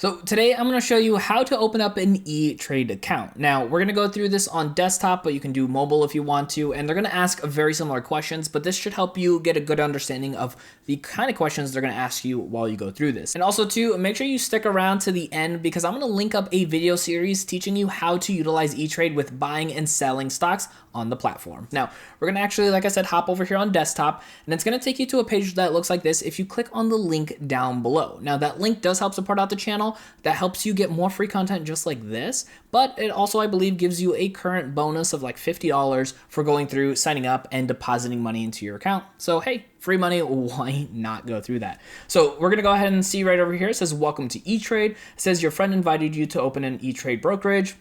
So today I'm going to show you how to open up an E-Trade account. Now we're going to go through this on desktop, but you can do mobile if you want to, and they're going to ask very similar questions, but this should help you get a good understanding of the kind of questions they're going to ask you while you go through this. And also too, make sure you stick around to the end because I'm going to link up a video series teaching you how to utilize E-Trade with buying and selling stocks on the platform. Now we're going to actually, like I said, hop over here on desktop, and it's going to take you to a page that looks like this if you click on the link down below. Now that link does help support out the channel. That helps you get more free content just like this, but it also, I believe, gives you a current bonus of like $50 for going through, signing up, and depositing money into your account. So hey, free money, why not go through that? So we're gonna go ahead and see right over here, it says welcome to E-Trade. It says your friend invited you to open an E-Trade brokerage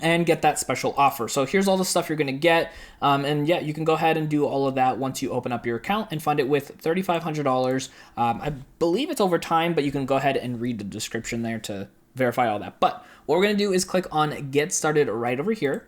and get that special offer. So here's all the stuff you're gonna get. And yeah, you can go ahead and do all of that once you open up your account and fund it with $3,500. I believe it's over time, but you can go ahead and read the description there to verify all that. But what we're gonna do is click on Get Started right over here.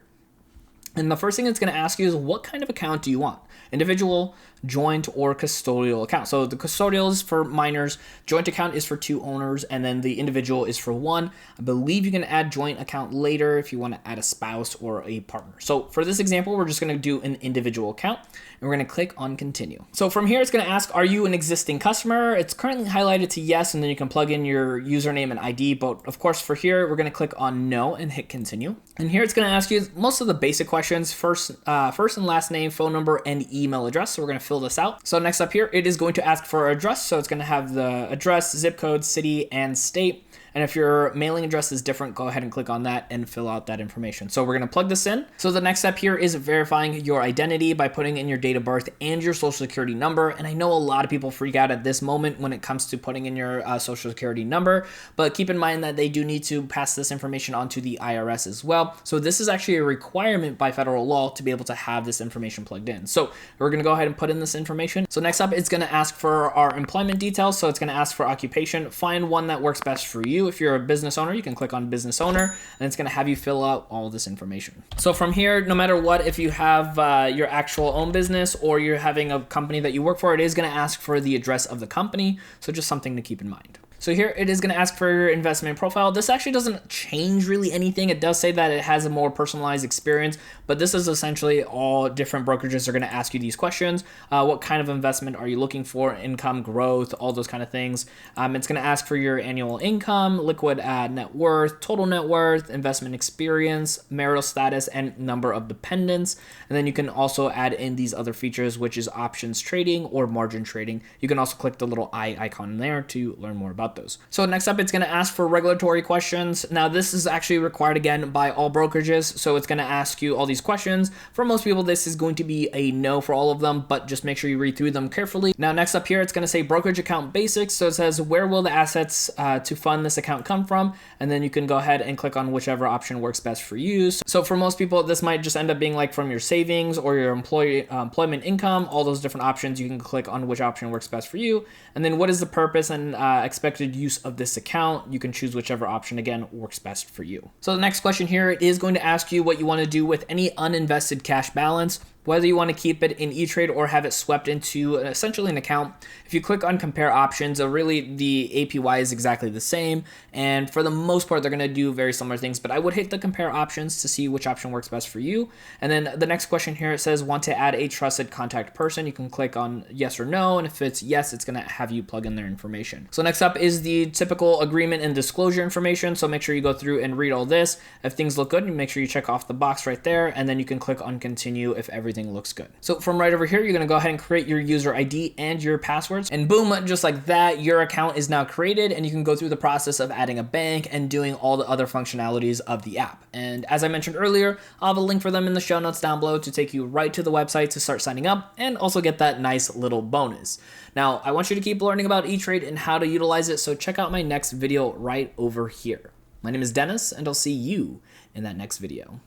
And the first thing it's gonna ask you is what kind of account do you want? Individual, joint, or custodial account. So the custodial is for minors, joint account is for 2 owners, and then the individual is for 1. I believe you can add joint account later if you want to add a spouse or a partner. So for this example, we're just going to do an individual account, and we're going to click on continue. So from here, it's going to ask, are you an existing customer? It's currently highlighted to yes, and then you can plug in your username and ID. But of course, for here, we're going to click on no and hit continue. And here it's going to ask you most of the basic questions, first and last name, phone number, and email address. So we're going to fill this out. So next up here, it is going to ask for address. So it's going to have the address, zip code, city, and state. And if your mailing address is different, go ahead and click on that and fill out that information. So we're going to plug this in. So the next step here is verifying your identity by putting in your date of birth and your social security number. And I know a lot of people freak out at this moment when it comes to putting in your social security number, but keep in mind that they do need to pass this information on to the IRS as well. So this is actually a requirement by federal law to be able to have this information plugged in. So we're going to go ahead and put in this information. So next up, it's going to ask for our employment details. So it's going to ask for occupation. Find one that works best for you. If you're a business owner, you can click on business owner, and it's going to have you fill out all this information. So from here, no matter what, if you have your actual own business or you're having a company that you work for, it is going to ask for the address of the company. So just something to keep in mind. So here it is going to ask for your investment profile. This actually doesn't change really anything. It does say that it has a more personalized experience, but this is essentially all different brokerages are going to ask you these questions. What kind of investment are you looking for? Income, growth, all those kind of things. It's going to ask for your annual income, liquid net worth, total net worth, investment experience, marital status, and number of dependents. And then you can also add in these other features, which is options trading or margin trading. You can also click the little eye icon there to learn more about those. So next up, it's going to ask for regulatory questions. Now this is actually required again by all brokerages. So it's going to ask you all these questions. For most people, this is going to be a no for all of them, but just make sure you read through them carefully. Now next up here, it's going to say brokerage account basics. So it says, where will the assets to fund this account come from? And then you can go ahead and click on whichever option works best for you. So for most people, this might just end up being like from your savings or your employment income, all those different options. You can click on which option works best for you. And then what is the purpose and expected use of this account? You can choose whichever option again works best for you. So the next question here is going to ask you what you want to do with any uninvested cash balance, whether you want to keep it in E-Trade or have it swept into essentially an account. If you click on compare options, really the APY is exactly the same. And for the most part, they're going to do very similar things, but I would hit the compare options to see which option works best for you. And then the next question here, it says, want to add a trusted contact person? You can click on yes or no. And if it's yes, it's going to have you plug in their information. So next up is the typical agreement and disclosure information. So make sure you go through and read all this. If things look good, you make sure you check off the box right there. And then you can click on continue if everything looks good. So from right over here, you're going to go ahead and create your user ID and your passwords, and boom, just like that, your account is now created, and you can go through the process of adding a bank and doing all the other functionalities of the app. And as I mentioned earlier, I'll have a link for them in the show notes down below to take you right to the website to start signing up and also get that nice little bonus. Now, I want you to keep learning about E-Trade and how to utilize it, so check out my next video right over here. My name is Dennis, and I'll see you in that next video.